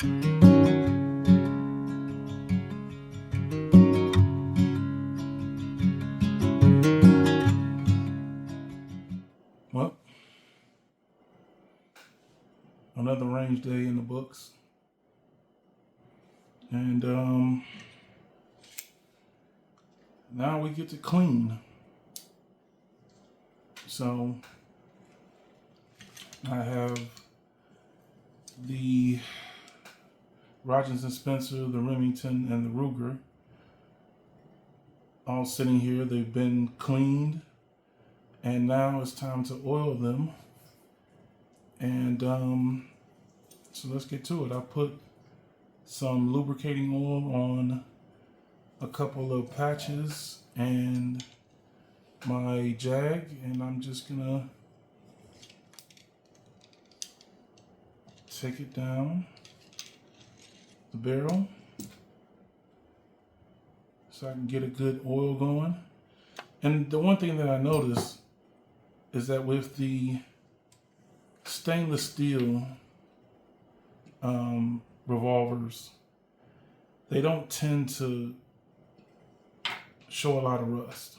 Well, another range day in the books. And now we get to clean. So I have the Rogers and Spencer, the Remington, and the Ruger all sitting here. They've been cleaned, and now it's time to oil them. And so let's get to it. I put some lubricating oil on a couple of patches and my jag, and I'm just gonna take it down the barrel so I can get a good oil going. And the one thing that I noticed is that with the stainless steel revolvers, they don't tend to show a lot of rust.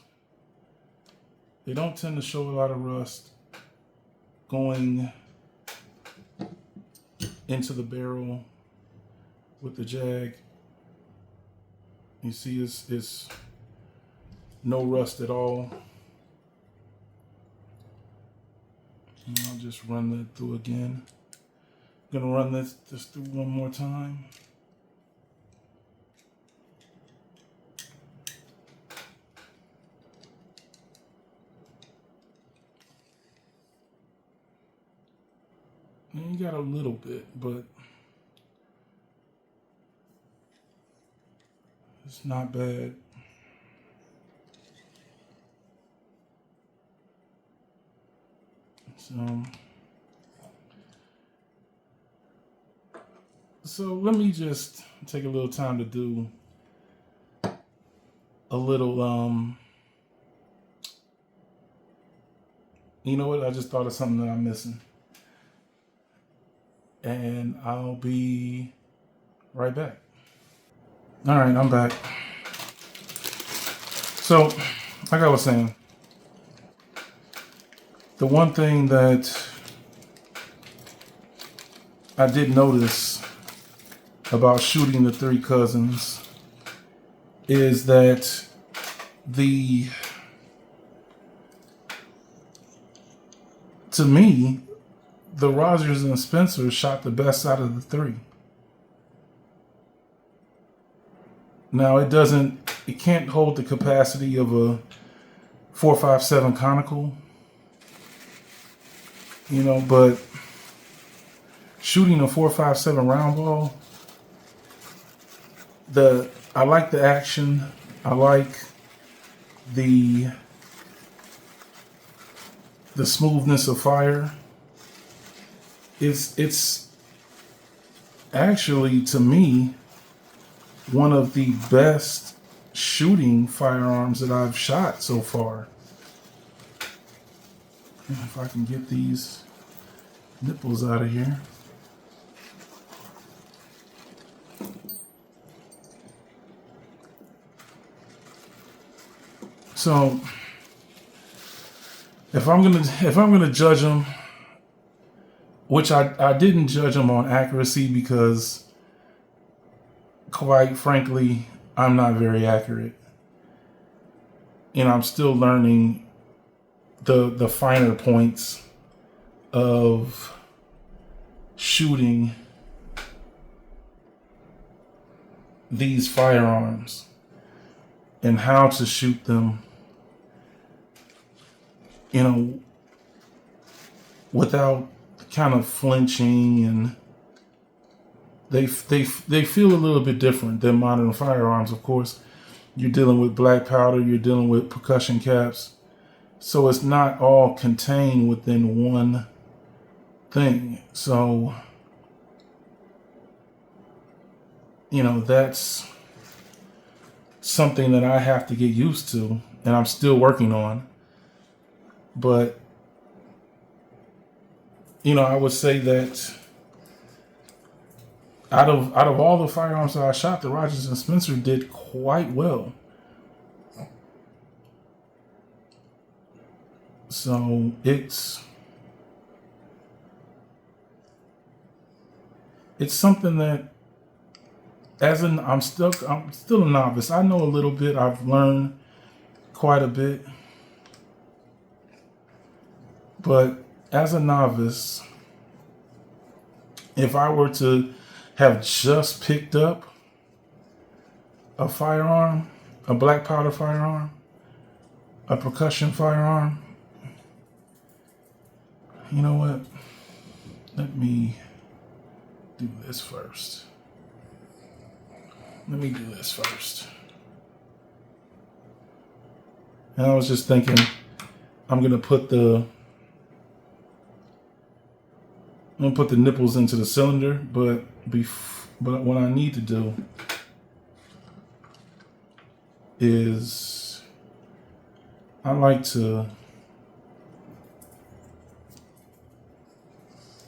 They don't tend to show a lot of rust going into the barrel with the jag. You see it's no rust at all. And I'll just run that through again. I'm gonna run this through one more time. And you got a little bit, but it's not bad. So let me just take a little time to do a little, you know what? I just thought of something that I'm missing. And I'll be right back. All right, I'm back. So, like I was saying, the one thing that I did notice about shooting the Three Cousins is that to me, the Rogers and Spencer shot the best out of the three. Now it can't hold the capacity of a 4.57 conical, but shooting a 4.57 round ball, I like the action. I like the smoothness of fire. It's actually, to me, one of the best shooting firearms that I've shot so far. If I can get these nipples out of here. So if I'm gonna judge them, which I didn't judge them on accuracy because, quite frankly, I'm not very accurate. And I'm still learning the finer points of shooting these firearms and how to shoot them, without kind of flinching, and they feel a little bit different than modern firearms. Of course, you're dealing with black powder, you're dealing with percussion caps, so it's not all contained within one thing. So, that's something that I have to get used to, and I'm still working on. But I would say that out of all the firearms that I shot, the Rogers and Spencer did quite well. So it's something that I'm still a novice. I know a little bit. I've learned quite a bit. But as a novice, if I were to have just picked up a firearm, a black powder firearm, a percussion firearm, you know what? Let me do this first. And I was just thinking, I'm gonna put the nipples into the cylinder, but what I need to do is I like to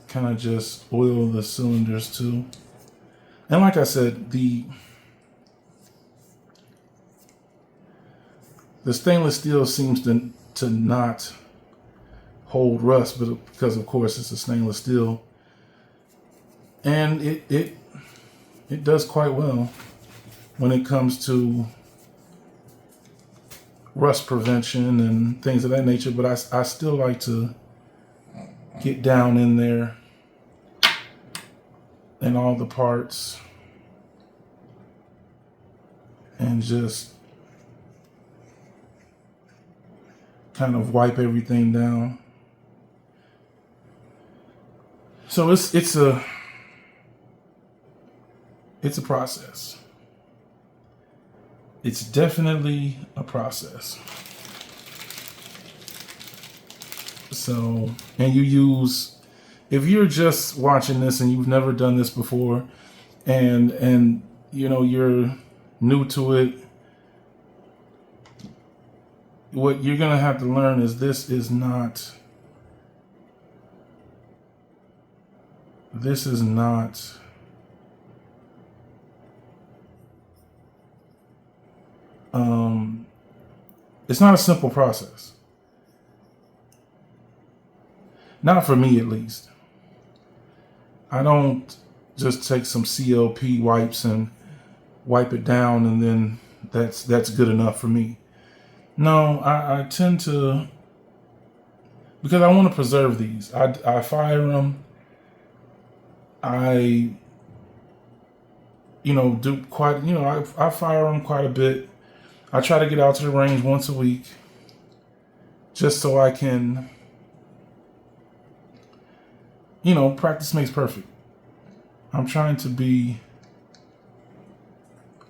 kind of just oil the cylinders too. And like I said, the stainless steel seems to not hold rust, but because of course it's a stainless steel, and it does quite well when it comes to rust prevention and things of that nature. But I still like to get down in there and all the parts and just kind of wipe everything down. So it's a process. It's definitely a process. So, and if you're just watching this and you've never done this before, and you know you're new to it, what you're gonna have to learn is this is not it's not a simple process. Not for me, at least. I don't just take some CLP wipes and wipe it down and then that's good enough for me. No, I tend to, because I want to preserve these. I fire them. I do quite, I fire them quite a bit. I try to get out to the range once a week just so I can, practice makes perfect. I'm trying to be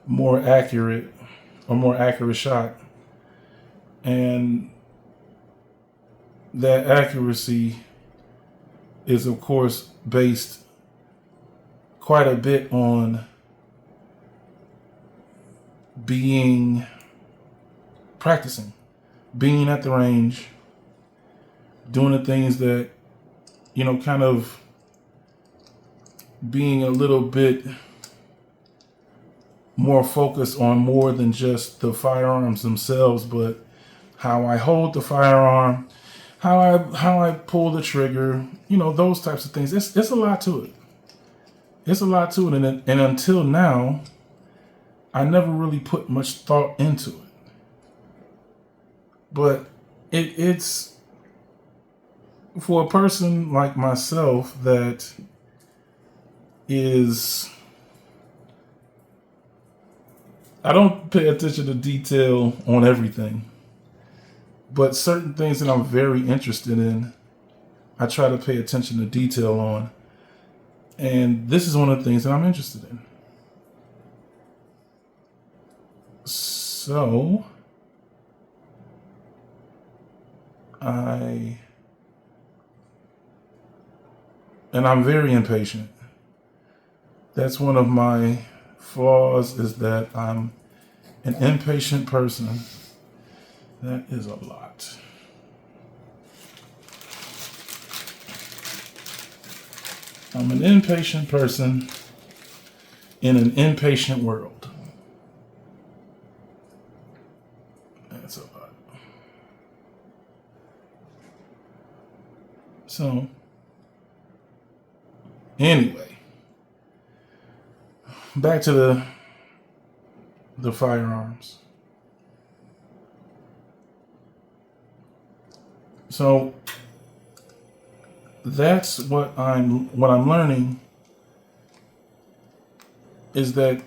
more accurate shot. And that accuracy is, of course, based quite a bit on practicing, being at the range, doing the things that, kind of being a little bit more focused on more than just the firearms themselves, but how I hold the firearm, how I pull the trigger, those types of things. It's a lot to it. It's a lot to it, and until now, I never really put much thought into it. But it's for a person like myself that is, I don't pay attention to detail on everything, but certain things that I'm very interested in, I try to pay attention to detail on. And this is one of the things that I'm interested in. So, I'm very impatient. That's one of my flaws, is that I'm an impatient person. That is a lot. I'm an impatient person, in an impatient world. That's a lot. So, anyway, back to the firearms. So that's what I'm learning is that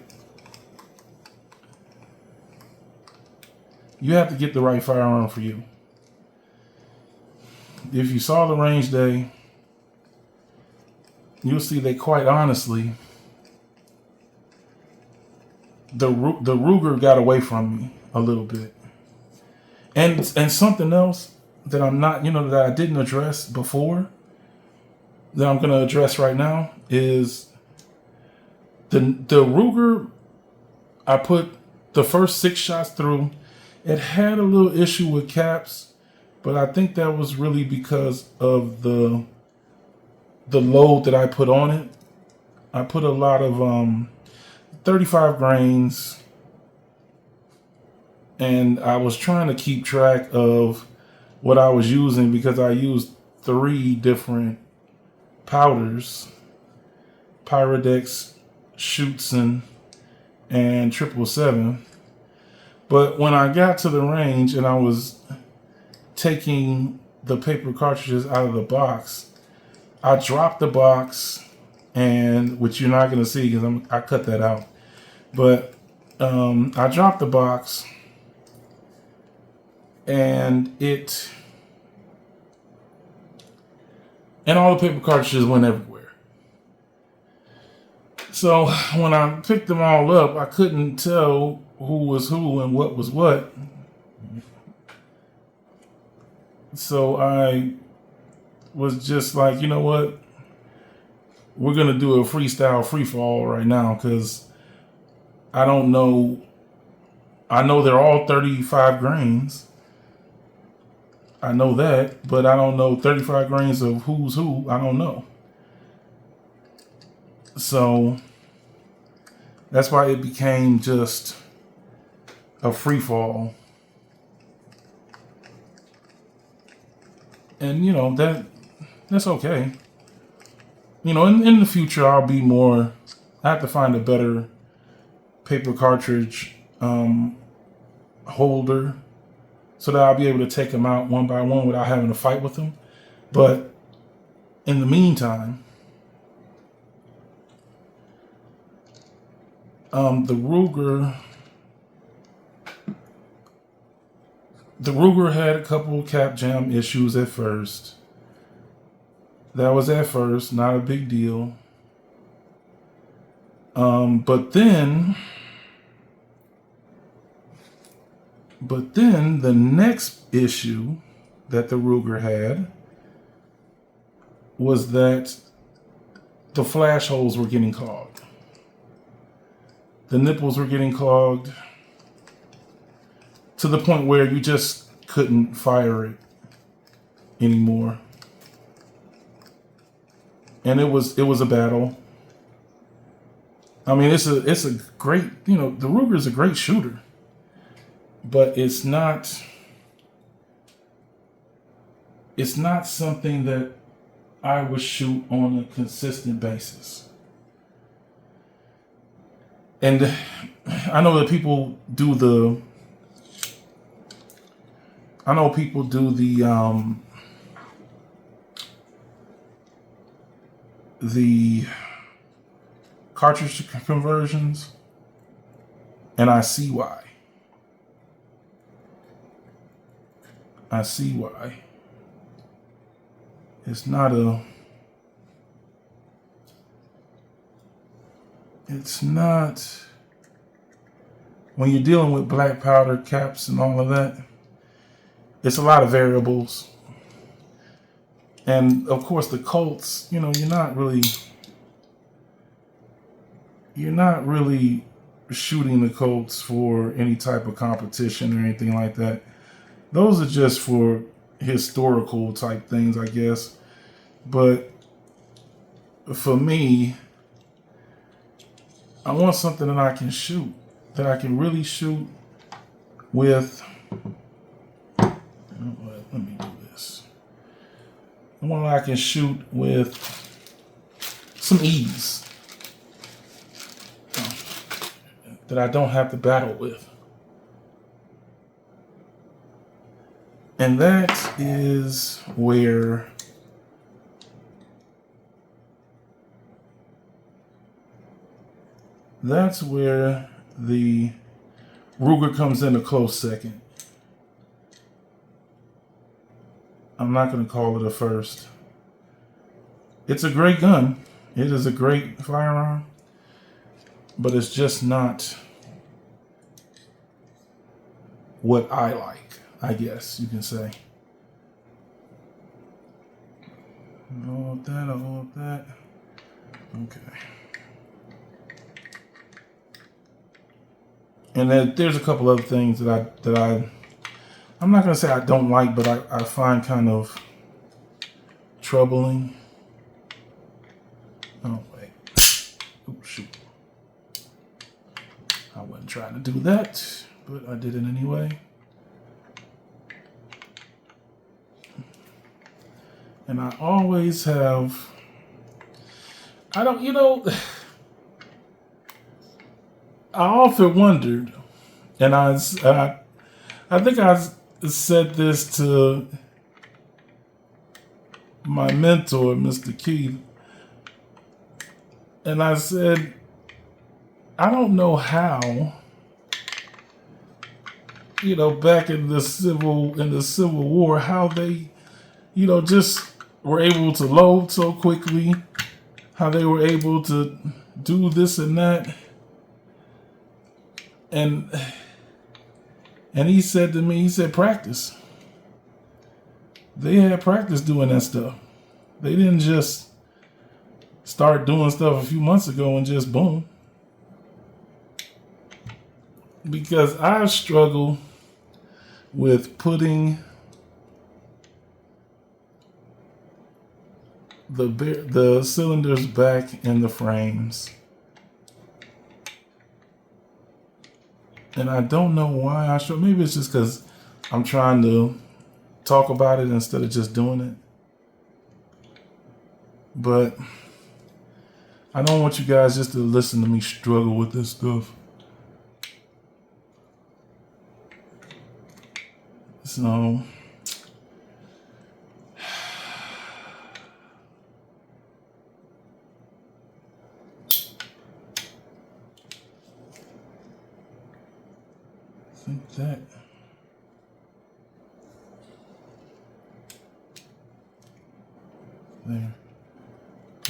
you have to get the right firearm for you. If you saw the range day, you'll see that quite honestly, the Ruger got away from me a little bit. And something else that I'm not, that I didn't address before, that I'm going to address right now is the Ruger. I put the first 6 shots through. It had a little issue with caps, but I think that was really because of the load that I put on it. I put a lot of 35 grains, and I was trying to keep track of what I was using because I used 3 different powders: Pyrodex, Schutzen, and 777. But when I got to the range and I was taking the paper cartridges out of the box, I dropped the box, and which you're not going to see because I cut that out. But I dropped the box, and all the paper cartridges went everywhere. So when I picked them all up, I couldn't tell who was who and what was what. So I was just like, you know what? We're going to do a freestyle free fall right now because I don't know. I know they're all 35 grains. I know that, but I don't know 35 grains of who's who. I don't know. So that's why it became just a free fall. And that's okay. In the future I'll be more, I have to find a better paper cartridge holder so that I'll be able to take them out one by one without having to fight with them. But in the meantime, the Ruger had a couple cap jam issues at first. That was at first, not a big deal. But then the next issue that the Ruger had was that the flash holes were getting clogged. The nipples were getting clogged to the point where you just couldn't fire it anymore. And it was a battle. I mean, it's a great, the Ruger is a great shooter, but it's not something that I would shoot on a consistent basis. And I know that people do the cartridge conversions, and I see why. It's not when you're dealing with black powder caps and all of that, it's a lot of variables. And of course the Colts, you're not really shooting the Colts for any type of competition or anything like that. Those are just for historical type things, I guess. But for me, I want something that I can shoot, that I can really shoot with. You know what? Let me do this. I want I can shoot with some ease, that I don't have to battle with. And that is where the Ruger comes in a close second. I'm not going to call it a first. It's a great gun. It is a great firearm, but it's just not what I like, I guess you can say. All of that. Okay. And then there's a couple other things that I'm not gonna say I don't like, but I find kind of troubling. Oh wait. Oh shoot. I wasn't trying to do that, but I did it anyway. And I always have, I often wondered, and I think I said this to my mentor, Mr. Keith, and I said, I don't know how, back in the Civil War, how they, just were able to load so quickly, how they were able to do this and that. And he said to me, practice. They had practice doing that stuff. They didn't just start doing stuff a few months ago and just boom. Because I struggle with putting the cylinders back in the frames. And I don't know why I struggle. Maybe it's just because I'm trying to talk about it instead of just doing it. But I don't want you guys just to listen to me struggle with this stuff. So I think that there.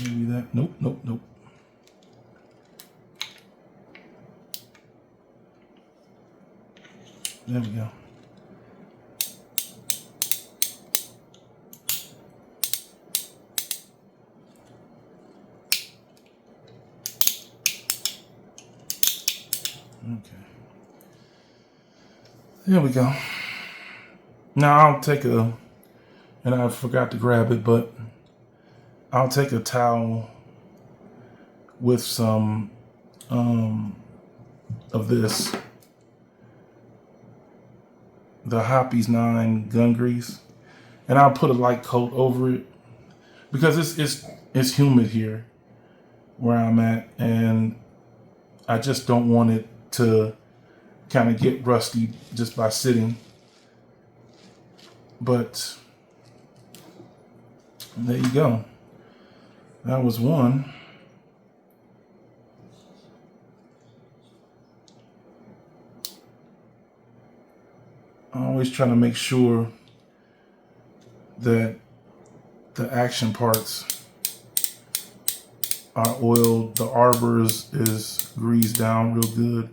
Maybe that. Nope. There we go. Okay. There we go. Now I'll take and I forgot to grab it, but I'll take a towel with some of this, the Hoppies 9 gun grease, and I'll put a light coat over it because it's humid here where I'm at, and I just don't want it to kind of get rusty just by sitting. But there you go. That was one. I always try to make sure that the action parts are oiled. The arbor is greased down real good.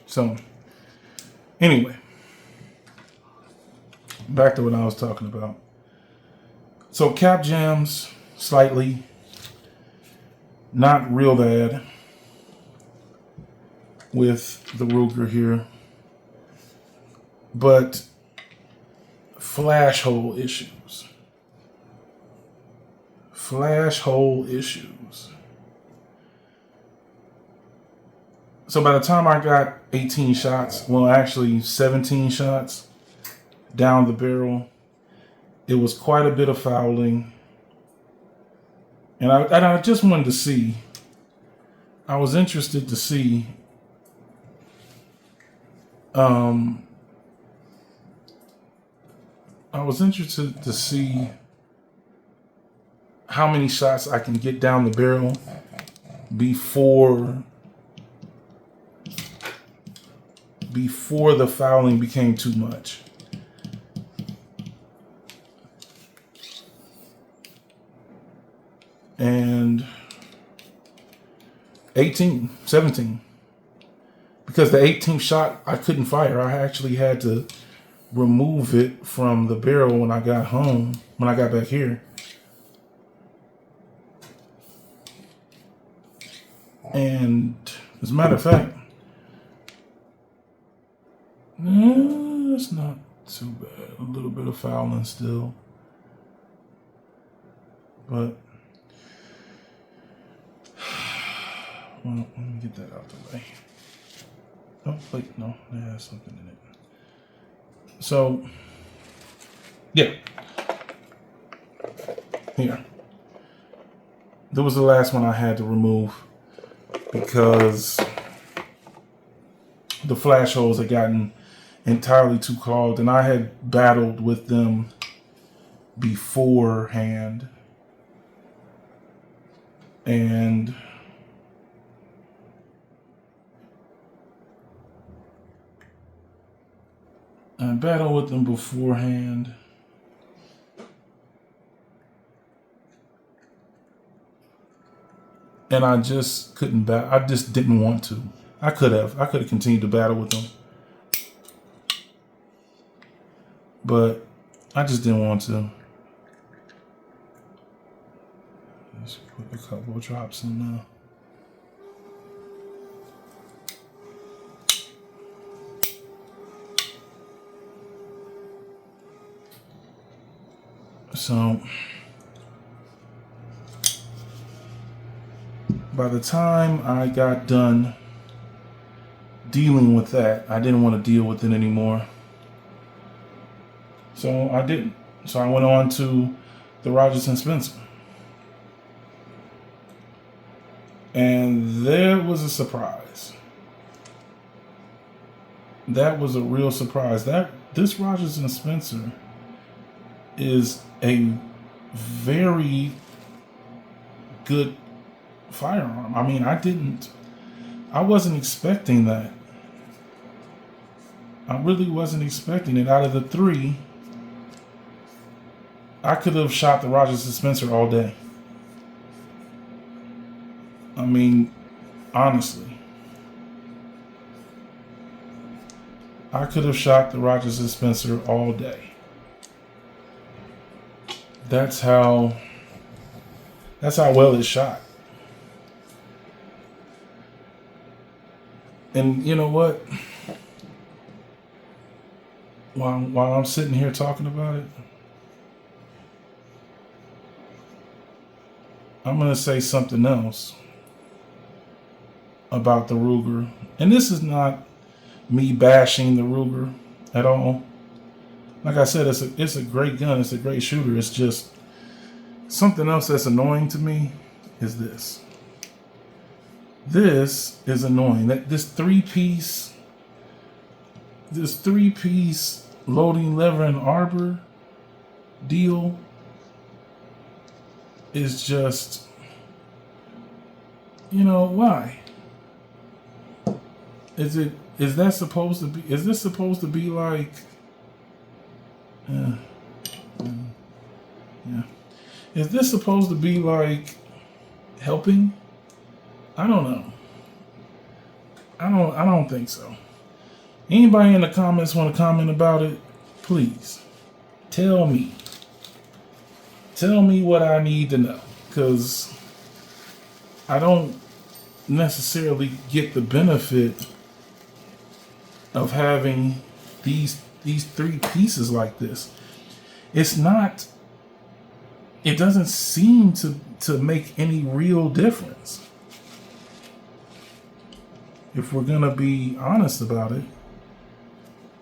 So, anyway, back to what I was talking about. So cap jams, slightly, not real bad with the Ruger here, but flash hole issues. Flash hole issues. So by the time I got 18 shots, well, actually 17 shots down the barrel, it was quite a bit of fouling. And I just wanted to see, I was interested to see how many shots I can get down the barrel before the fouling became too much. And 17. Because the 18th shot I couldn't fire. I actually had to remove it from the barrel when I got home, when I got back here. And as a matter of fact, it's not too bad. A little bit of fouling still. But, well, let me get that out the way. Oh, wait, no, it has something in it. So, yeah. Here. That was the last one I had to remove because the flash holes had gotten entirely too clogged, and I had battled with them beforehand. And I battled with them beforehand. And I just couldn't battle. I just didn't want to. I could have continued to battle with them. But I just didn't want to. Let's put a couple of drops in there. So by the time I got done dealing with that, I didn't want to deal with it anymore. So I didn't. So I went on to the Rogers and Spencer. And there was a surprise. That was a real surprise. This Rogers and Spencer is a very good firearm. I mean, I wasn't expecting that. I really wasn't expecting it. Out of the three, I could have shot the Rogers and Spencer all day. I mean, honestly. I could have shot the Rogers and Spencer all day. That's how well it's shot. And you know what? While I'm sitting here talking about it, I'm going to say something else about the Ruger. And this is not me bashing the Ruger at all. Like I said, it's a great gun. It's a great shooter. It's just something else that's annoying to me is this. This is annoying. This three-piece loading lever and arbor deal is just, why? Is this supposed to be like, yeah. Is this supposed to be like helping? I don't know. I don't think so. Anybody in the comments want to comment about it? Please tell me. Tell me what I need to know, because I don't necessarily get the benefit of having these three pieces like this. it's not, it doesn't seem to make any real difference. If we're gonna be honest about it,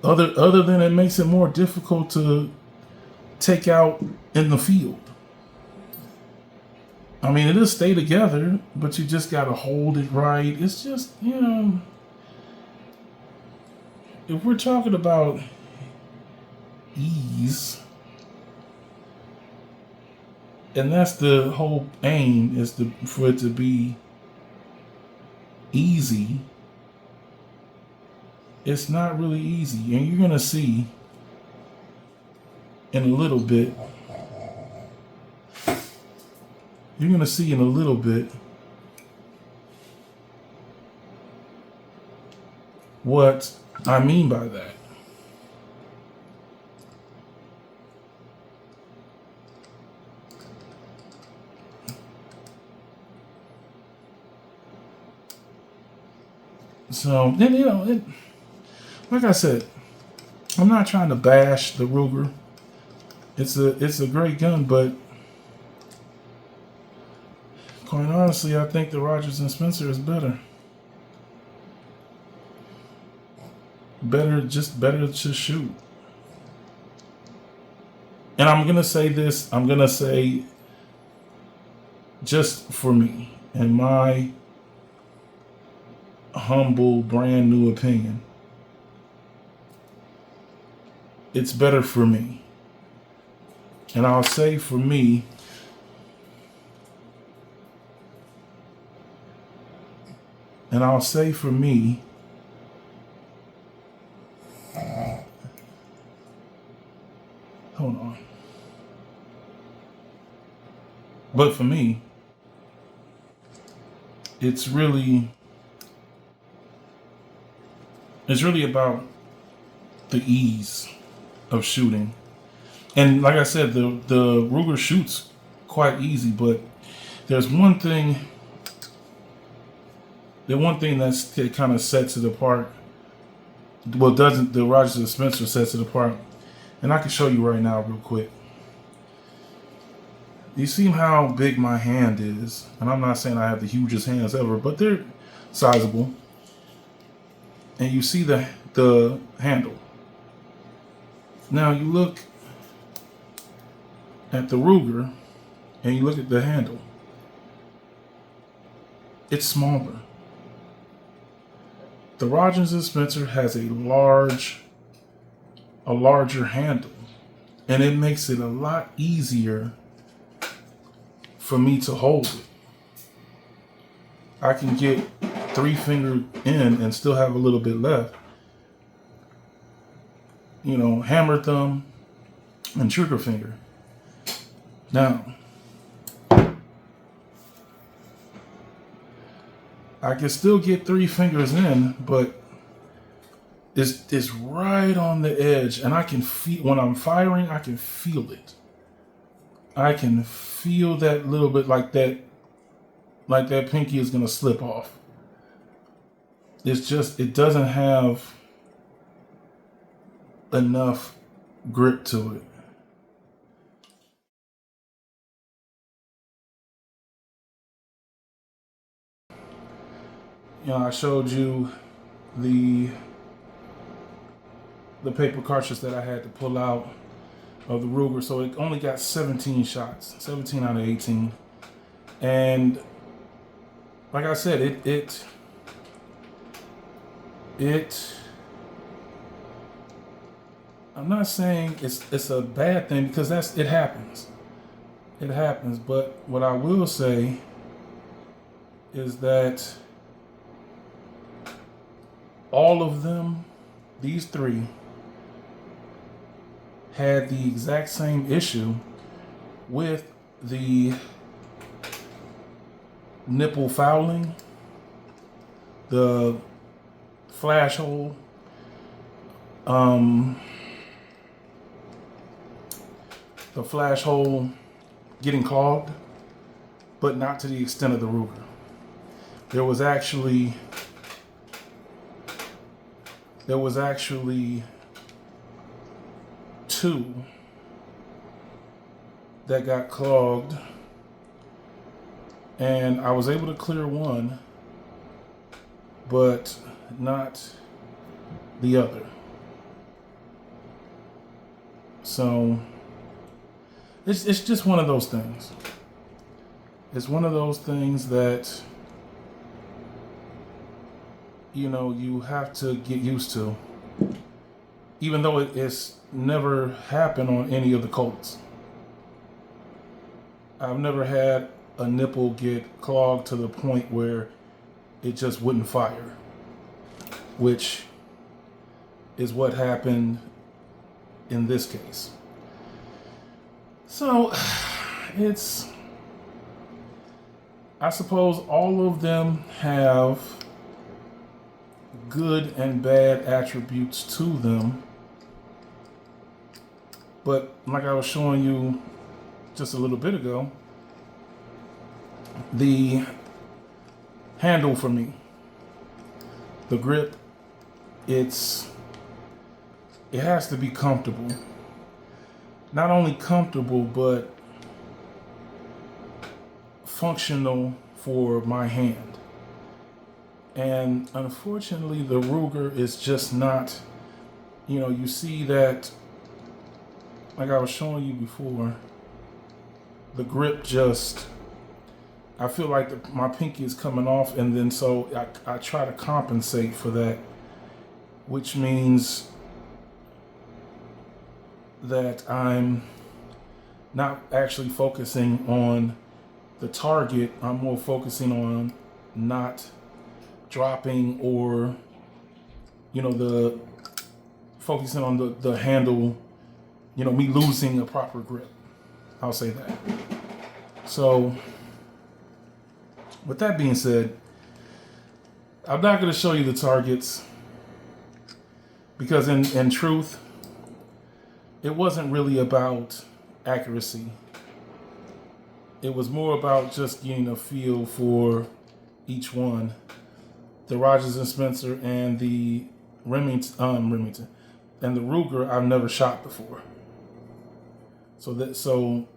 other than it makes it more difficult to take out in the field. I mean, it'll stay together, but you just gotta hold it right. It's just, if we're talking about ease, and that's the whole aim, is for it to be easy. It's not really easy, and you're gonna see in a little bit. You're gonna see in a little bit what I mean by that. So then, like I said, I'm not trying to bash the Ruger. It's a great gun, but quite honestly, I think the Rogers and Spencer is better. Better to shoot. And I'm gonna say this. I'm gonna say, just for me, in my humble, brand new opinion, it's better for me. And I'll say for me, hold on. But for me, it's really about the ease of shooting. And like I said, the Ruger shoots quite easy, but there's one thing. The one thing that kind of sets it apart. Well, doesn't the Rogers and Spencer sets it apart? And I can show you right now, real quick. You see how big my hand is, and I'm not saying I have the hugest hands ever, but they're sizable. And you see the handle. Now you look at the Ruger, and you look at the handle. It's smaller. The Rogers and Spencer has a larger handle, and it makes it a lot easier for me to hold it. I can get 3 finger in and still have a little bit left. Hammer thumb and trigger finger. Now, I can still get 3 fingers in, but it's right on the edge, and I can feel, when I'm firing, I can feel it. I can feel that little bit, like that pinky is gonna slip off. It's just, it doesn't have enough grip to it. I showed you the paper cartridge that I had to pull out of the Ruger, so it only got 17 shots, 17 out of 18. And like I said, it I'm not saying it's a bad thing, because it happens. It happens, but what I will say is that all of them, these 3, had the exact same issue with the nipple fouling, the flash hole, getting clogged, but not to the extent of the Ruger. There was actually 2 that got clogged, and I was able to clear one, but not the other. So it's just one of those things. It's one of those things that, you know, you have to get used to, even though it's never happened on any of the Colts. I've never had a nipple get clogged to the point where it just wouldn't fire, which is what happened in this case. So I suppose all of them have good and bad attributes to them. But like I was showing you just a little bit ago, the handle for me, the grip, it has to be comfortable. Not only comfortable, but functional for my hand. And unfortunately, the Ruger is just not, you know, you see that, like I was showing you before, the grip just, I feel like my pinky is coming off, and then so I try to compensate for that, which means that I'm not actually focusing on the target. I'm more focusing on not dropping, or, you know, focusing on the handle, you know, me losing a proper grip. I'll say that. So with that being said, I'm not going to show you the targets because in truth, it wasn't really about accuracy. It was more about just getting a feel for each one. The Rogers and Spencer and the Remington and the Ruger I've never shot before. So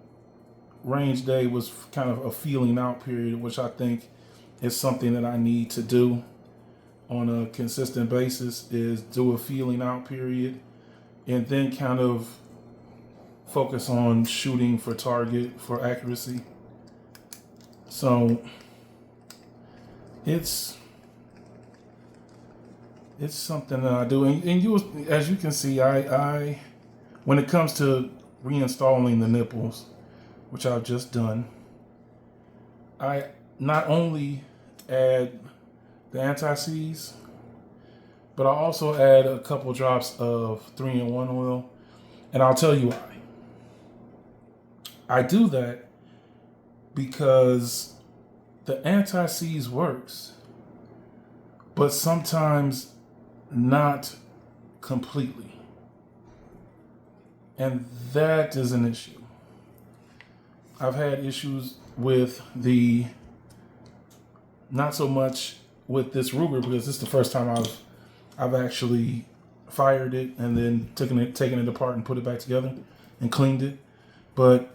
range day was kind of a feeling out period, which I think is something that I need to do on a consistent basis, is do a feeling out period and then kind of focus on shooting for target, for accuracy. So it's something that I do, and you, as you can see, I when it comes to reinstalling the nipples, which I've just done, I not only add the anti-seize, but I also add a couple drops of 3-in-1 oil, and I'll tell you why. I do that because the anti-seize works, but sometimes not completely. And that is an issue. I've had issues with not so much with this Ruger, because this is the first time I've actually fired it and then taken it apart and put it back together and cleaned it. But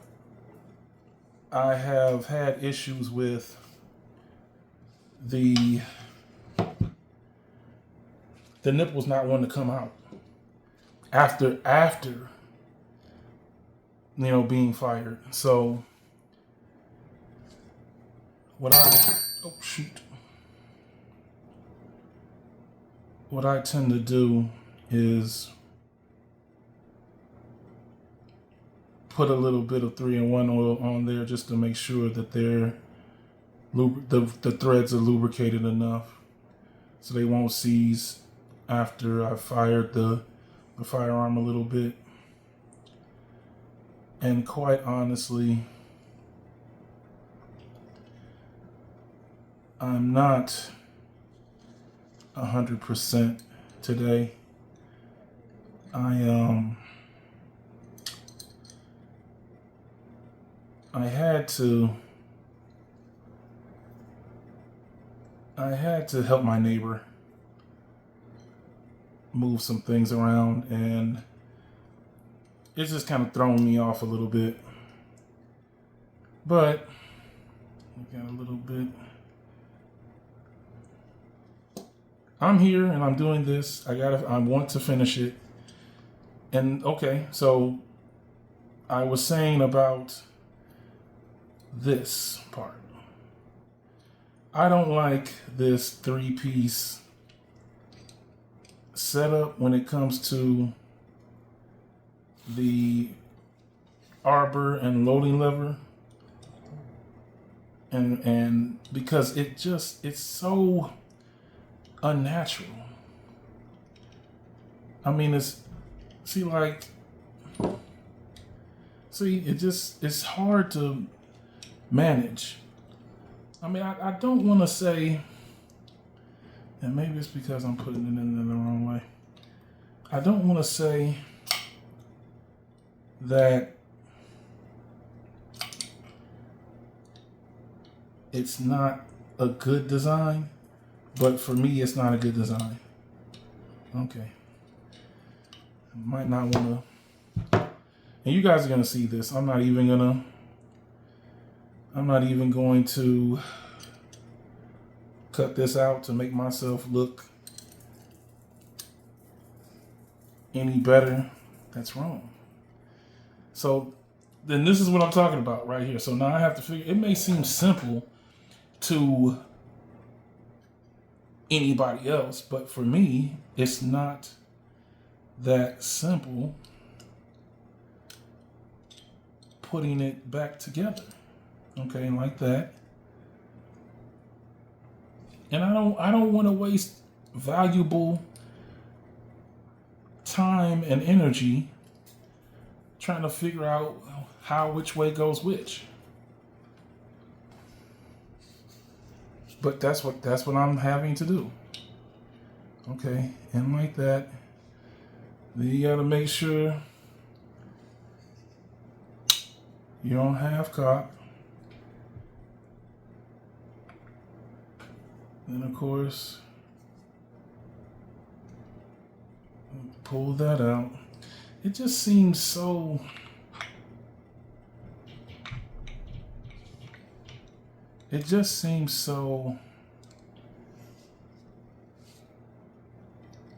I have had issues with the nipples not wanting to come out after being fired. So what I tend to do is put a little bit of 3-in-1 oil on there just to make sure that the threads are lubricated enough so they won't seize after I fired the firearm a little bit. And quite honestly, I'm not 100% today. I had to help my neighbor move some things around, and it's just kind of thrown me off a little bit. But we got a little bit. I'm here and I'm doing this. I want to finish it. And okay, so I was saying about this part. I don't like this 3-piece setup when it comes to the arbor and loading lever. And because it's so unnatural. I mean, it's hard to manage. I mean, I don't want to say, and maybe it's because I'm putting it in the wrong way. I don't want to say that it's not a good design, but for me, it's not a good design. Okay. I might not want to, and you guys are going to see this. I'm not even going to cut this out to make myself look any better. That's wrong. So then this is what I'm talking about right here. So now I have to figure, it may seem simple to anybody else, but for me, it's not that simple putting it back together. Okay, like that. And I don't want to waste valuable time and energy trying to figure out which way goes which. But that's what I'm having to do. Okay, and like that. Then you gotta make sure you don't half cock. Then of course, pull that out. It just seems so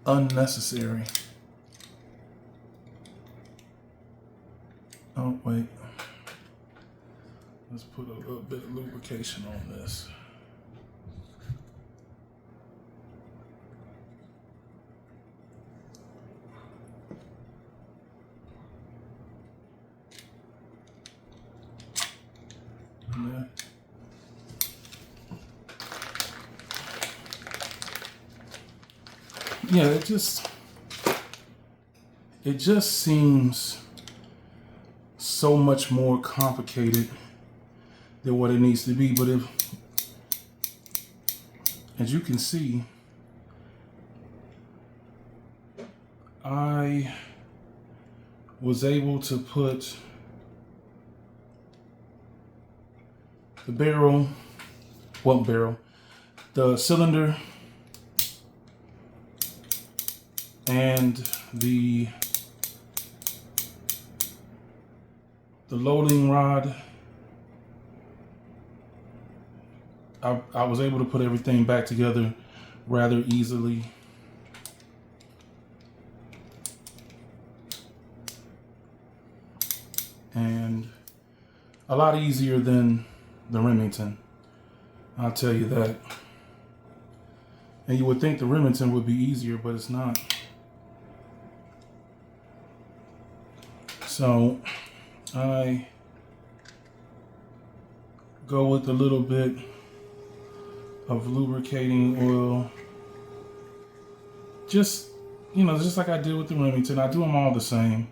unnecessary. Oh, wait. Let's put a little bit of lubrication on this. Yeah, it just seems so much more complicated than what it needs to be. But as you can see, I was able to put the cylinder and the loading rod. I was able to put everything back together rather easily. And a lot easier than the Remington, I'll tell you that. And you would think the Remington would be easier, but it's not. So I go with a little bit of lubricating oil. Just like I did with the Remington. I do them all the same.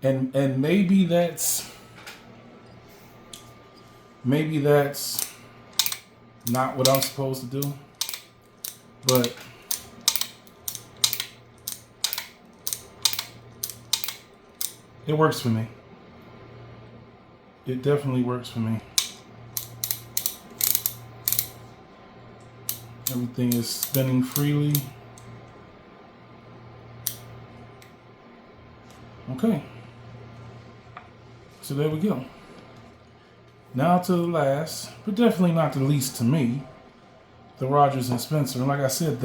And maybe that's not what I'm supposed to do, but it works for me. It definitely works for me. Everything is spinning freely. Okay. So there we go. Now to the last, but definitely not the least to me, the Rogers and Spencer. And like I said,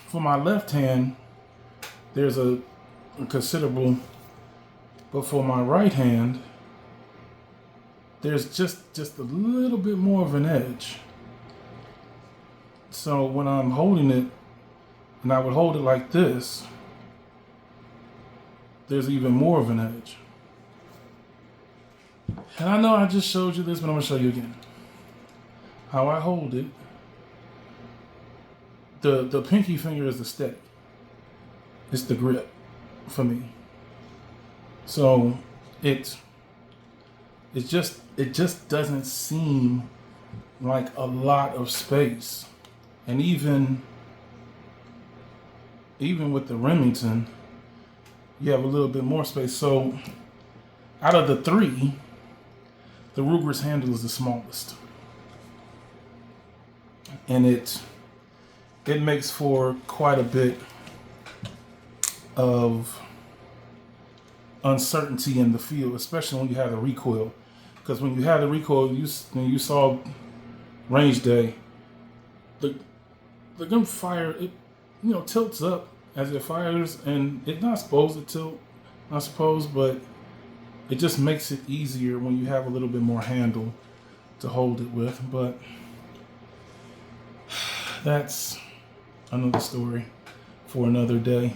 for my left hand, there's a considerable, but for my right hand, there's just a little bit more of an edge. So when I'm holding it, and I would hold it like this, there's even more of an edge. And I know I just showed you this, but I'm gonna show you again. How I hold it, the pinky finger is the steady. It's the grip for me. So it just doesn't seem like a lot of space. And even with the Remington, you have a little bit more space. So out of the three, the Ruger's handle is the smallest. And it makes for quite a bit of uncertainty in the field, especially when you have the recoil. Because when you have the recoil, when you saw range day, the gun fire, it tilts up as it fires, and it's not supposed to tilt, I suppose, but it just makes it easier when you have a little bit more handle to hold it with. But that's another story for another day.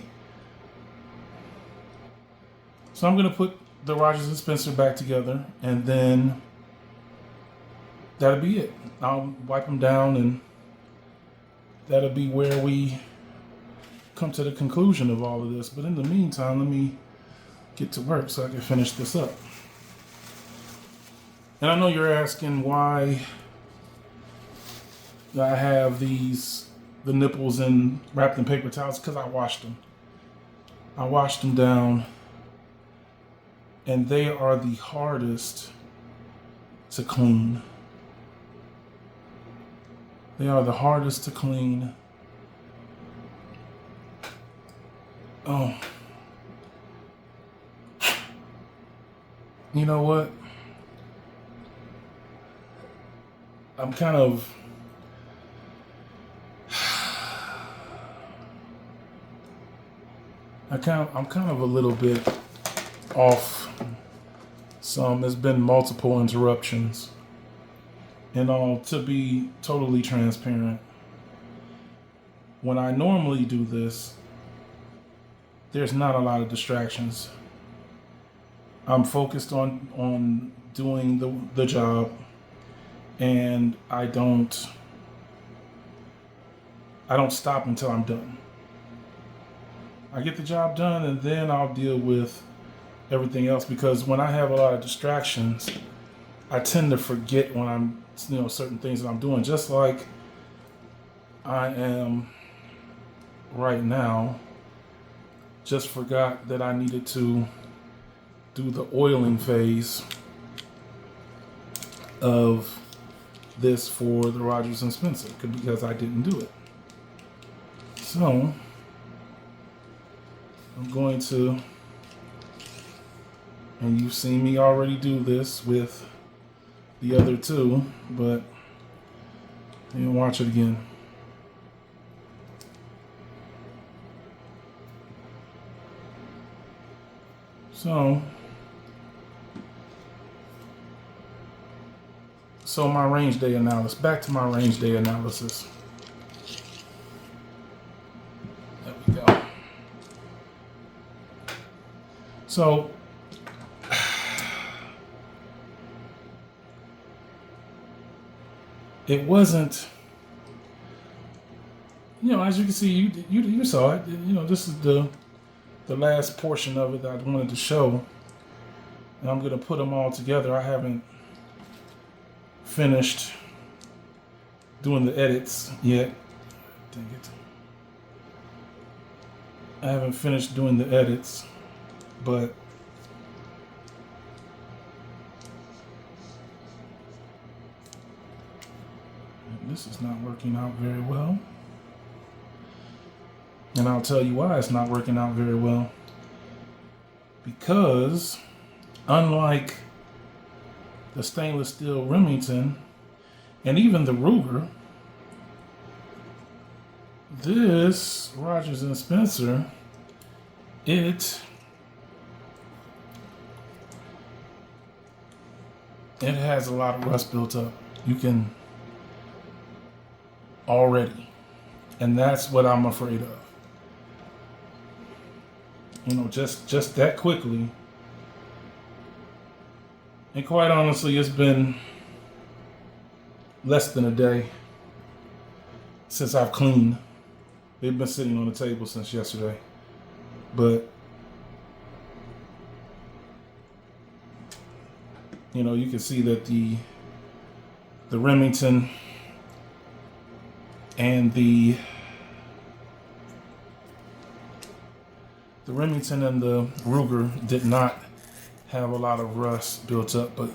So I'm going to put the Rogers and Spencer back together, and then that'll be it. I'll wipe them down, and that'll be where we come to the conclusion of all of this. But in the meantime, let me get to work so I can finish this up. And I know you're asking why I have the nipples wrapped in paper towels. Because I washed them. I washed them down, and they are the hardest to clean. They are the hardest to clean. Oh. You know what? I'm kind of a little bit off some. There's been multiple interruptions. And to be totally transparent, when I normally do this, there's not a lot of distractions. I'm focused on doing the job, and I don't stop until I'm done. I get the job done, and then I'll deal with everything else, because when I have a lot of distractions, I tend to forget when I'm certain things that I'm doing, just like I am right now. Just forgot that I needed to do the oiling phase of this for the Rogers and Spencer because I didn't do it. So I'm going to, and you've seen me already do this with the other two, but you can watch it again. So my range day analysis. Back to my range day analysis. There we go. So it wasn't, as you can see, you saw it. This is the last portion of it that I wanted to show, and I'm going to put them all together. I haven't finished doing the edits yet. Dang it. I haven't finished doing the edits, but this is not working out very well. And I'll tell you why it's not working out very well. Because unlike the stainless steel Remington and even the Ruger, this Rogers and Spencer, it has a lot of rust built up. You can already, and that's what I'm afraid of. You know, just that quickly. And quite honestly, it's been less than a day since I've cleaned. They've been sitting on the table since yesterday. But, you know, you can see that the Remington and the Ruger did not have a lot of rust built up, but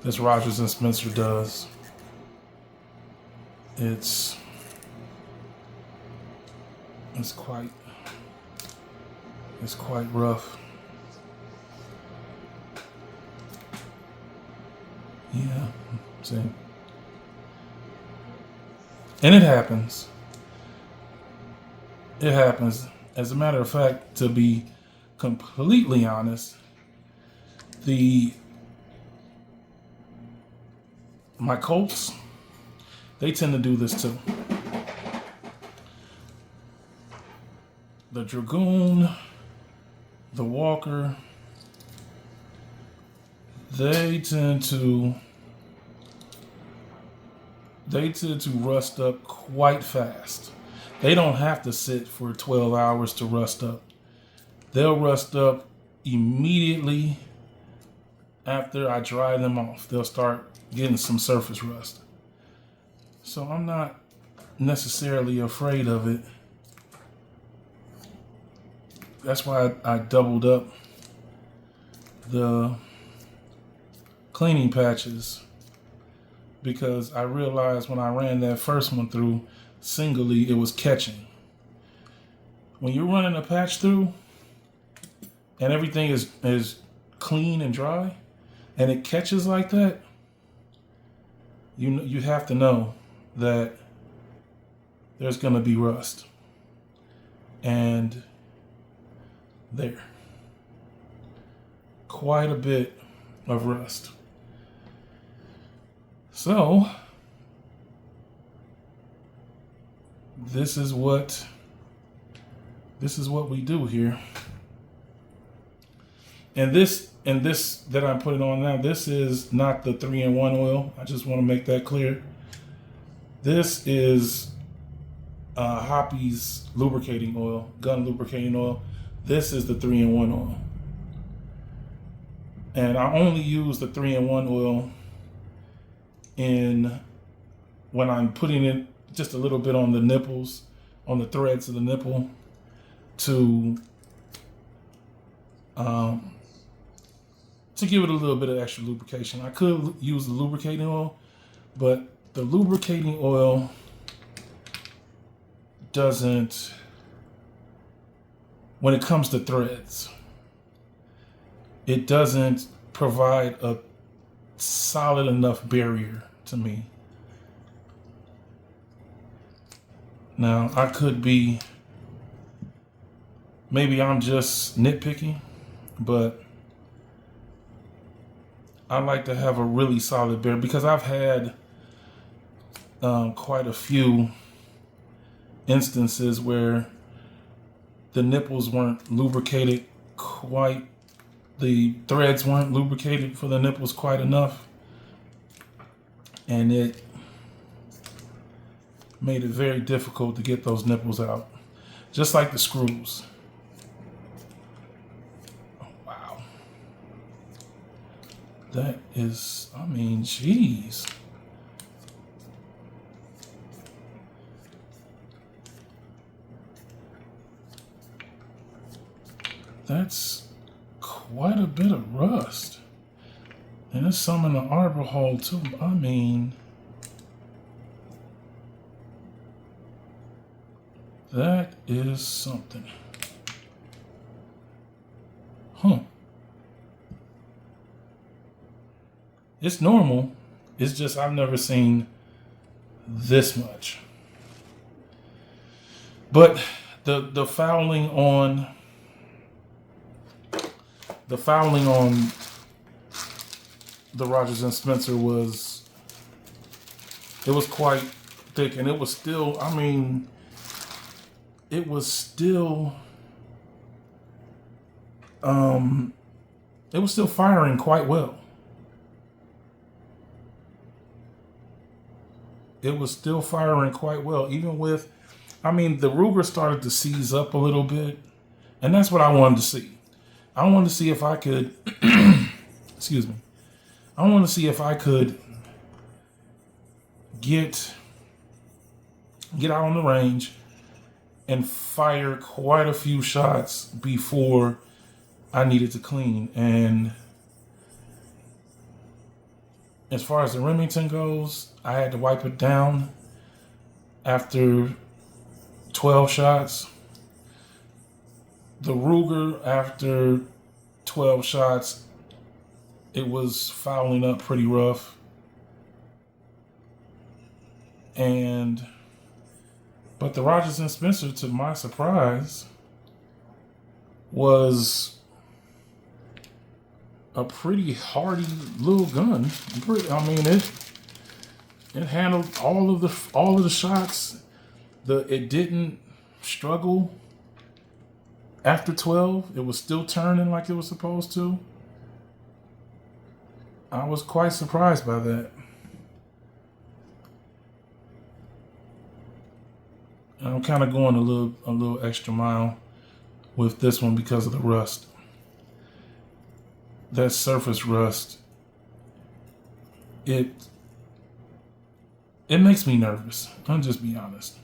this Rogers and Spencer does. It's quite rough. Yeah, see. And it happens. It happens. As a matter of fact, to be completely honest, my Colts, they tend to do this too. The Dragoon, the Walker, they tend to rust up quite fast. They don't have to sit for 12 hours to rust up. They'll rust up immediately after I dry them off. They'll start getting some surface rust. So I'm not necessarily afraid of it. That's why I doubled up the cleaning patches, because I realized when I ran that first one through singly, it was catching. When you're running a patch through and everything is clean and dry and it catches like that, you have to know that there's going to be rust. And there, quite a bit of rust. So this is what we do here. And this that I'm putting on now, this is not the 3-in-1 oil. I just want to make that clear. This is Hoppy's lubricating oil, gun lubricating oil. This is the 3-in-1 oil. And I only use the 3-in-1 oil when I'm putting it just a little bit on the nipples, on the threads of the nipple, to give it a little bit of extra lubrication. I could use the lubricating oil, but the lubricating oil doesn't, when it comes to threads, it doesn't provide a solid enough barrier to me. Now, I could be, maybe I'm just nitpicking, but I like to have a really solid barrier, because I've had quite a few instances where the nipples weren't lubricated quite, the threads weren't lubricated for the nipples quite enough, and it made it very difficult to get those nipples out, just like the screws. Oh, wow. That is, I mean, geez. That's quite a bit of rust. And there's some in the arbor hole too. I mean, that is something. Huh. It's normal. It's just I've never seen this much. But the fouling on the Rogers and Spencer was quite thick, and it was still, I mean, it was still firing quite well. It was still firing quite well, even with, I mean, the Ruger started to seize up a little bit, and that's what I wanted to see. I wanted to see if I could, excuse me, I wanted to see if I could get out on the range and fire quite a few shots before I needed to clean. And as far as the Remington goes, I had to wipe it down after 12 shots. The Ruger, after 12 shots, it was fouling up pretty rough. But the Rogers and Spencer, to my surprise, was a pretty hardy little gun. I mean, it handled all of the shots. It didn't struggle after 12. It was still turning like it was supposed to. I was quite surprised by that. And I'm kind of going a little extra mile with this one because of the rust. That surface rust, it makes me nervous. I'll just be honest.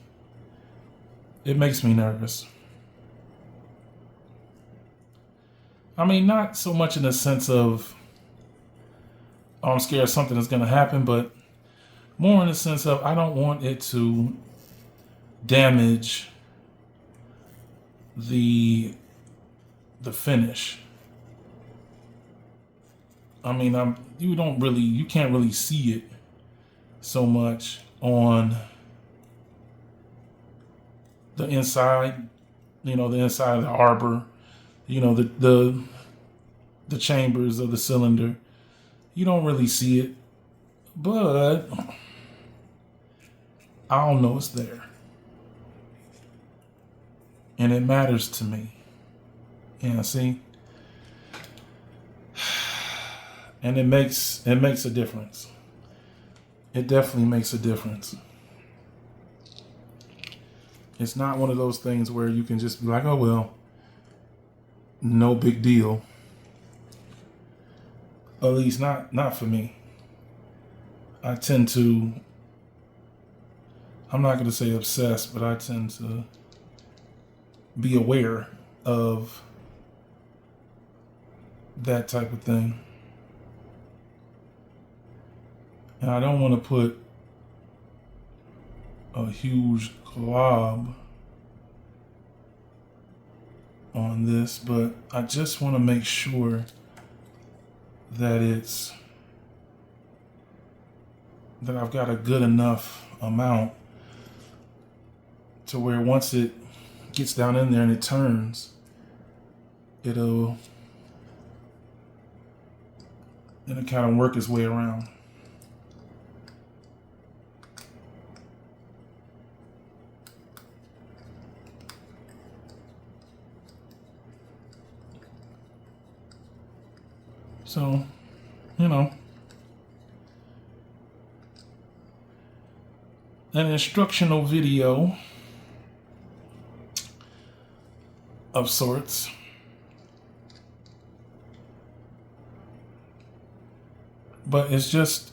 It makes me nervous. I mean, not so much in the sense of, oh, I'm scared something is going to happen, but more in the sense of I don't want it to damage the finish. I mean, you can't really see it so much on the inside, the inside of the arbor, the chambers of the cylinder. You don't really see it, but I'll know it's there. And it matters to me. Yeah, see? And it makes a difference. It definitely makes a difference. It's not one of those things where you can just be like, oh, well, no big deal. At least not for me. I tend to, I'm not going to say obsessed, but I tend to be aware of that type of thing. And I don't want to put a huge glob on this, but I just want to make sure that I've got a good enough amount to where once it gets down in there and it turns, it'll kind of work its way around. So, an instructional video of sorts. But it's just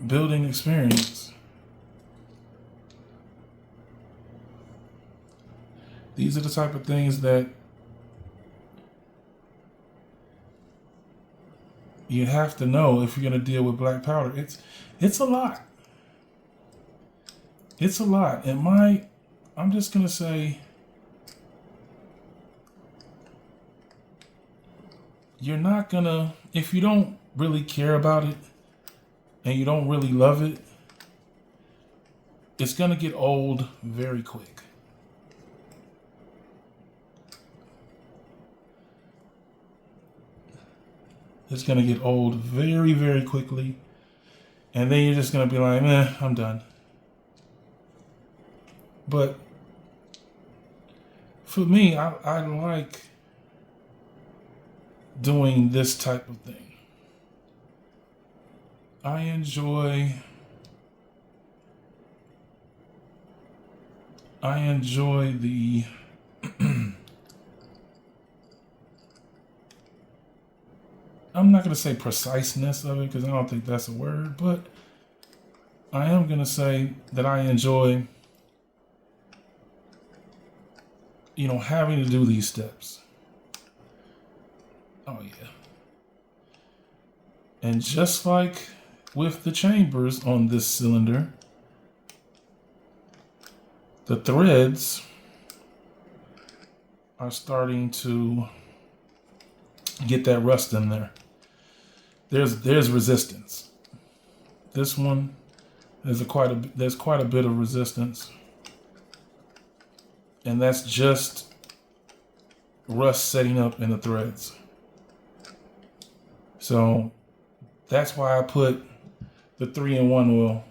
building experience. These are the type of things that you have to know if you're going to deal with black powder. It's a lot. It's a lot. And I'm just going to say, you're not gonna, if you don't really care about it and you don't really love it, it's gonna get old very quick. It's gonna get old very, very quickly. And then you're just gonna be like, I'm done. But for me, I like doing this type of thing. I enjoy the I'm not going to say preciseness of it because I don't think that's a word, but I am going to say that I enjoy, having to do these steps. Oh, yeah. And just like with the chambers on this cylinder, the threads are starting to get that rust in there. There's resistance. This one, there's quite a bit of resistance, and that's just rust setting up in the threads. So that's why I put the 3-in-1 oil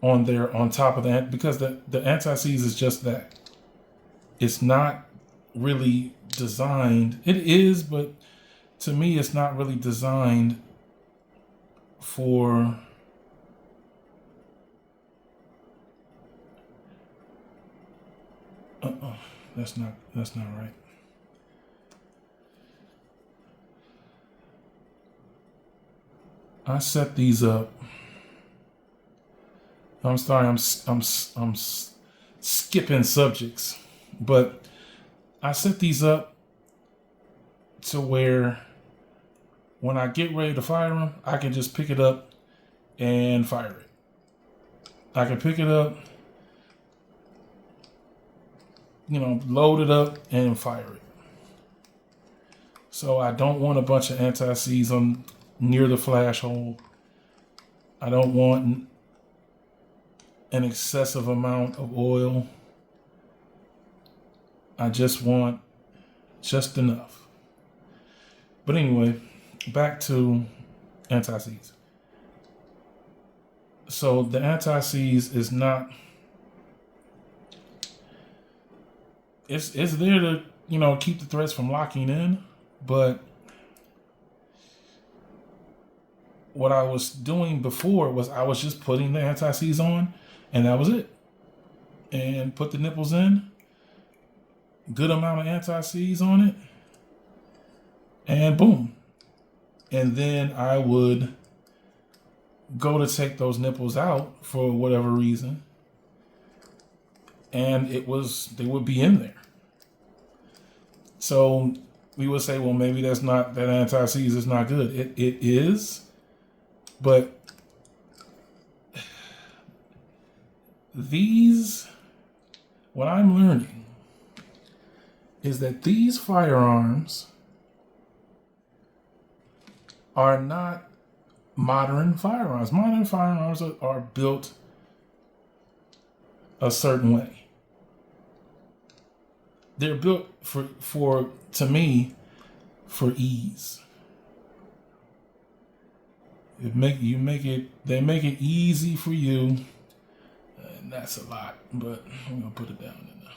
on there on top of that, because the anti-seize is just that. It's not really designed. It is, but to me, it's not really designed for that's not right. I set these up. I'm sorry, I'm skipping subjects, but I set these up to where when I get ready to fire them, I can just pick it up and fire it. I can pick it up, load it up and fire it. So I don't want a bunch of anti-seize on near the flash hole. I don't want an excessive amount of oil. I just want just enough. But anyway, back to anti-seize. So the anti-seize is not, it's there to, keep the threads from locking in, but what I was doing before was I was just putting the anti-seize on and that was it. And put the nipples in, good amount of anti-seize on it, and boom. And then I would go to take those nipples out for whatever reason, and they would be in there. So we would say, well, maybe that anti-seize is not good. It is, but what I'm learning is that these firearms are not modern firearms. Modern firearms are built a certain way. They're built to me, for ease. They make it easy for you, and that's a lot. But I'm gonna put it down in there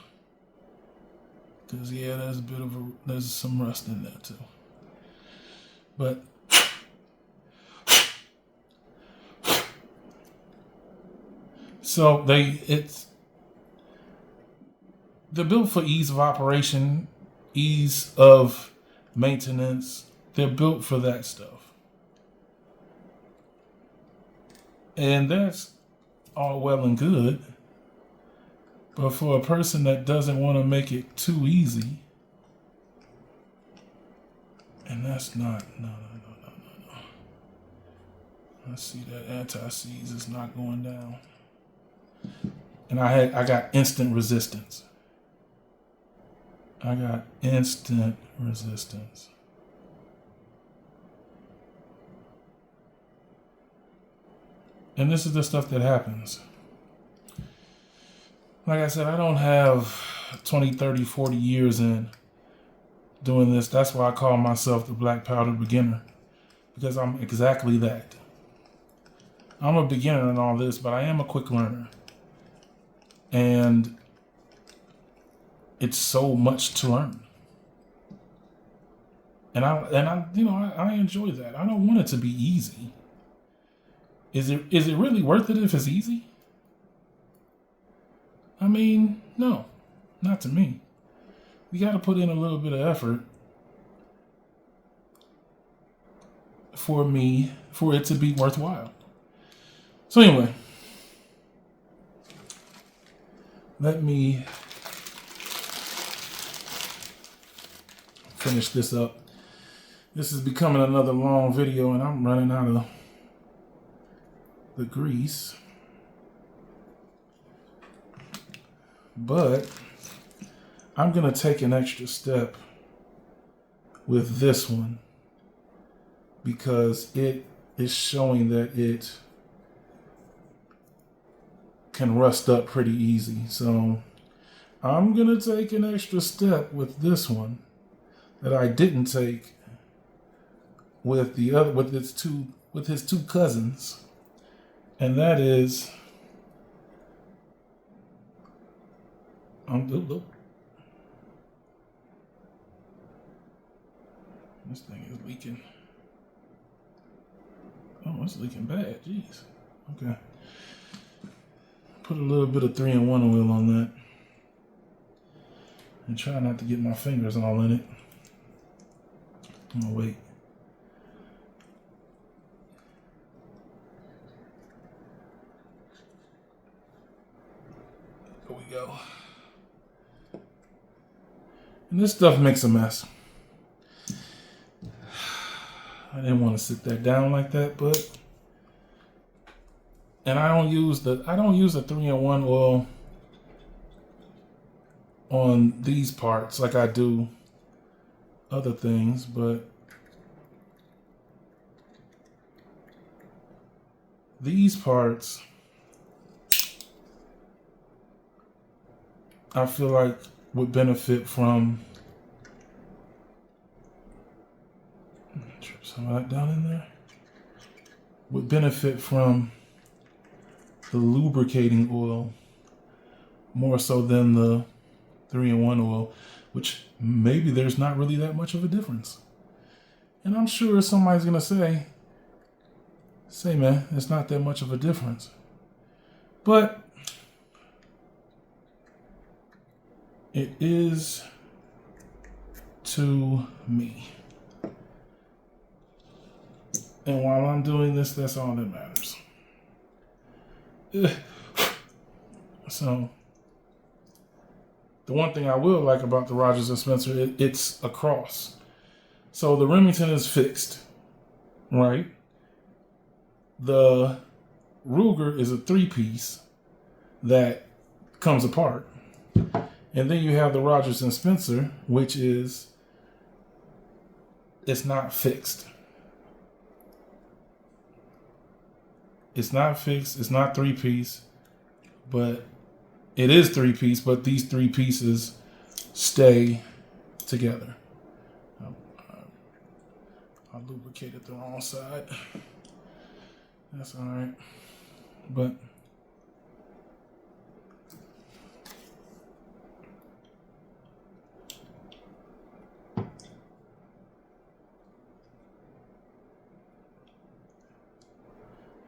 because there's some rust in there too. But so they're built for ease of operation, ease of maintenance. They're built for that stuff. And that's all well and good. But for a person that doesn't want to make it too easy, and that's not, no. I see that anti-seize is not going down. And I got instant resistance. And this is the stuff that happens. Like I said, I don't have 20, 30, 40 years in doing this. That's why I call myself the black powder beginner, because I'm exactly that. I'm a beginner in all this, but I am a quick learner. And it's so much to learn. And I enjoy that. I don't want it to be easy. Is it really worth it if it's easy? I mean, no, not to me. You got to put in a little bit of effort for it to be worthwhile. So anyway, let me finish this up. This is becoming another long video and I'm running out of the grease. But I'm going to take an extra step with this one because it is showing that it can rust up pretty easy. So I'm going to take an extra step with this one that I didn't take with his two cousins. And that is this thing is leaking. Oh, it's leaking bad. Jeez. Okay. Put a little bit of 3-in-1 oil on that. And try not to get my fingers all in it. Oh, wait. There we go. And this stuff makes a mess. I didn't want to sit that down like that, but and I don't use the 3-in-1 oil on these parts like I do other things, but these parts I feel like would benefit from some of that down in there. Would benefit from the lubricating oil more so than the 3-in-1 oil, which maybe there's not really that much of a difference. And I'm sure somebody's gonna say man, it's not that much of a difference. But it is to me. And while I'm doing this, that's all that matters. So, the one thing I will like about the Rogers and Spencer, it's a cross. So the Remington is fixed, right? The Ruger is a 3-piece that comes apart. And then you have the Rogers and Spencer, which is, it's not fixed. It's not fixed. It's not 3-piece, but it is 3-piece, but these 3 pieces stay together. I lubricated the wrong side. That's all right. But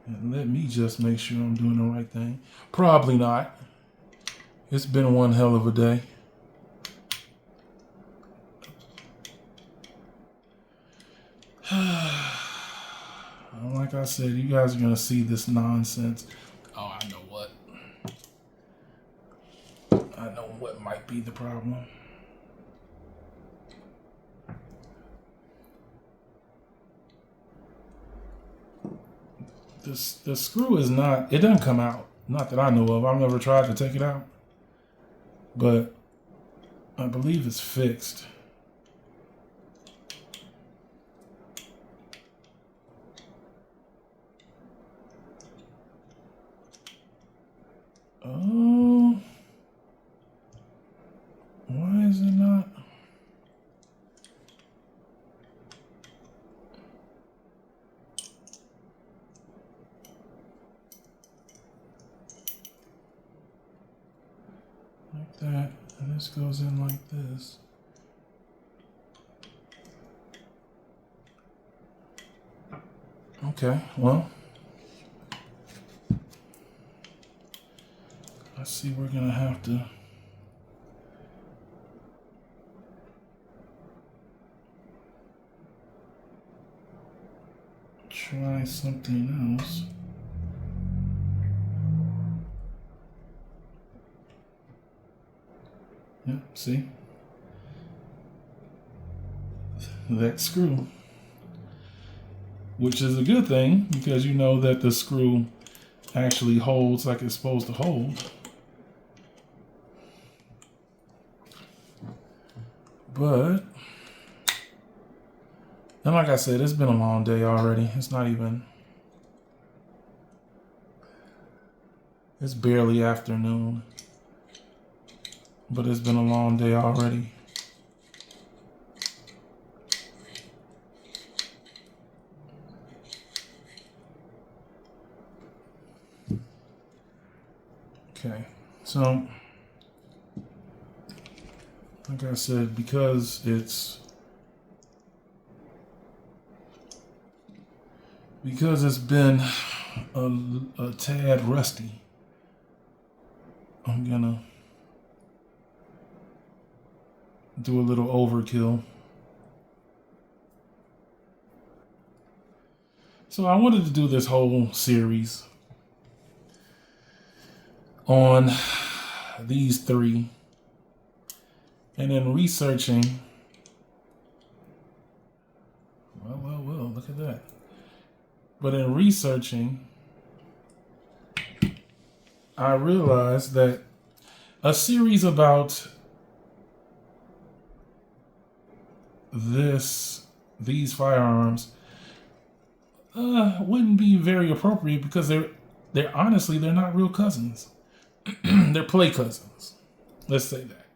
and let me just make sure I'm doing the right thing. Probably not. It's been one hell of a day. Like I said, you guys are going to see this nonsense. Oh, I know what. I know what might be the problem. The screw is not, it doesn't come out. Not that I know of. I've never tried to take it out. But I believe it's fixed. is it not? Like that. And this goes in like this. Okay, well, I see we're gonna have to try something else. Yep, see? That screw. Which is a good thing because you know that the screw actually holds like it's supposed to hold. But, and like I said, it's been a long day already. It's not even, it's barely afternoon. But it's been a long day already. Okay, so like I said, because it's been a tad rusty, I'm gonna do a little overkill. So I wanted to do this whole series on these three, and in researching, well, look at that. But in researching, I realized that a series about these firearms wouldn't be very appropriate because they're honestly they're not real cousins. They're play cousins. Let's say that.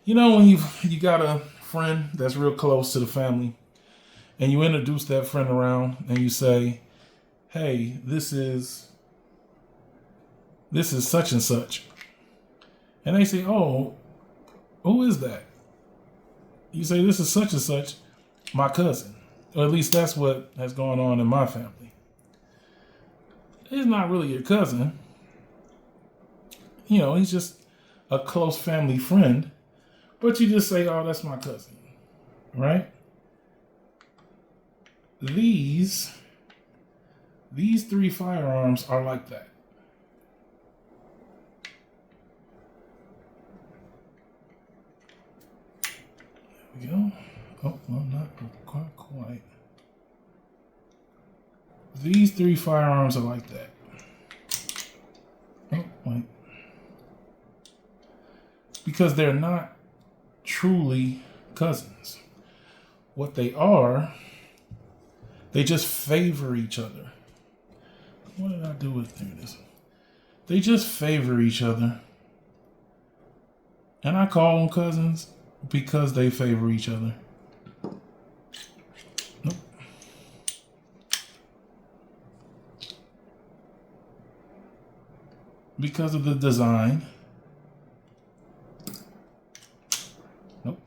You know when you got a friend that's real close to the family, and you introduce that friend around, and you say, "Hey, this is such and such," and they say, "Oh, who is that?" You say, "This is such and such, my cousin," or at least that's what has gone on in my family. He's not really your cousin. You know, he's just a close family friend. But you just say, "Oh, that's my cousin," right? These three firearms are like that. There we go. Oh, well, not quite. These three firearms are like that. Oh, wait. Because they're not truly cousins. What they are, they just favor each other. What did I do with this? They just favor each other. And I call them cousins because they favor each other. Nope. Because of the design. Nope.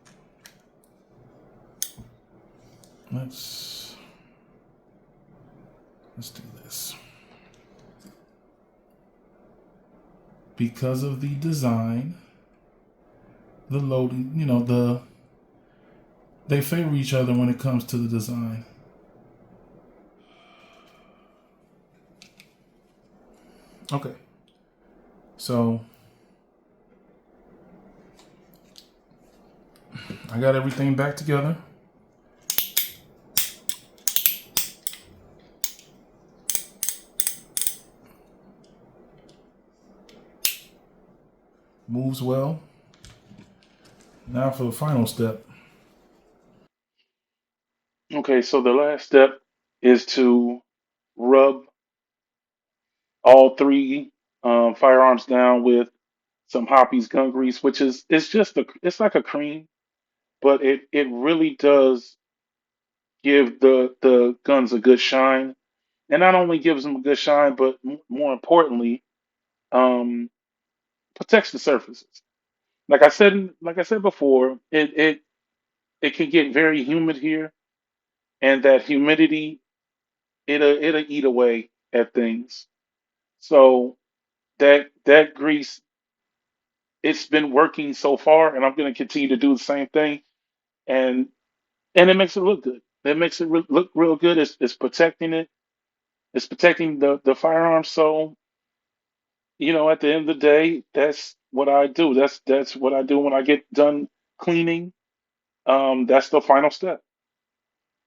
Let's do this. Because of the design, the loading, they favor each other when it comes to the design. Okay. So I got everything back together. Moves well. Now for the final step. Okay, so the last step is to rub all three firearms down with some Hoppy's gun grease, which is it's just it's like a cream, but it really does give the guns a good shine, and not only gives them a good shine, but more importantly, um, protects the surfaces. Like I said before, it can get very humid here, and that humidity it'll eat away at things. So that grease, it's been working so far, and I'm going to continue to do the same thing, and it makes it look good. It makes it look real good. It's protecting it. It's protecting the firearm. So at the end of the day, that's what I do. That's what I do when I get done cleaning. That's the final step,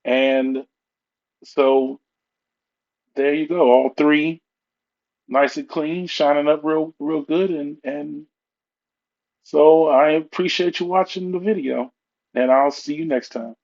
and so there you go. All three nice and clean, shining up real good, and so I appreciate you watching the video, and I'll see you next time.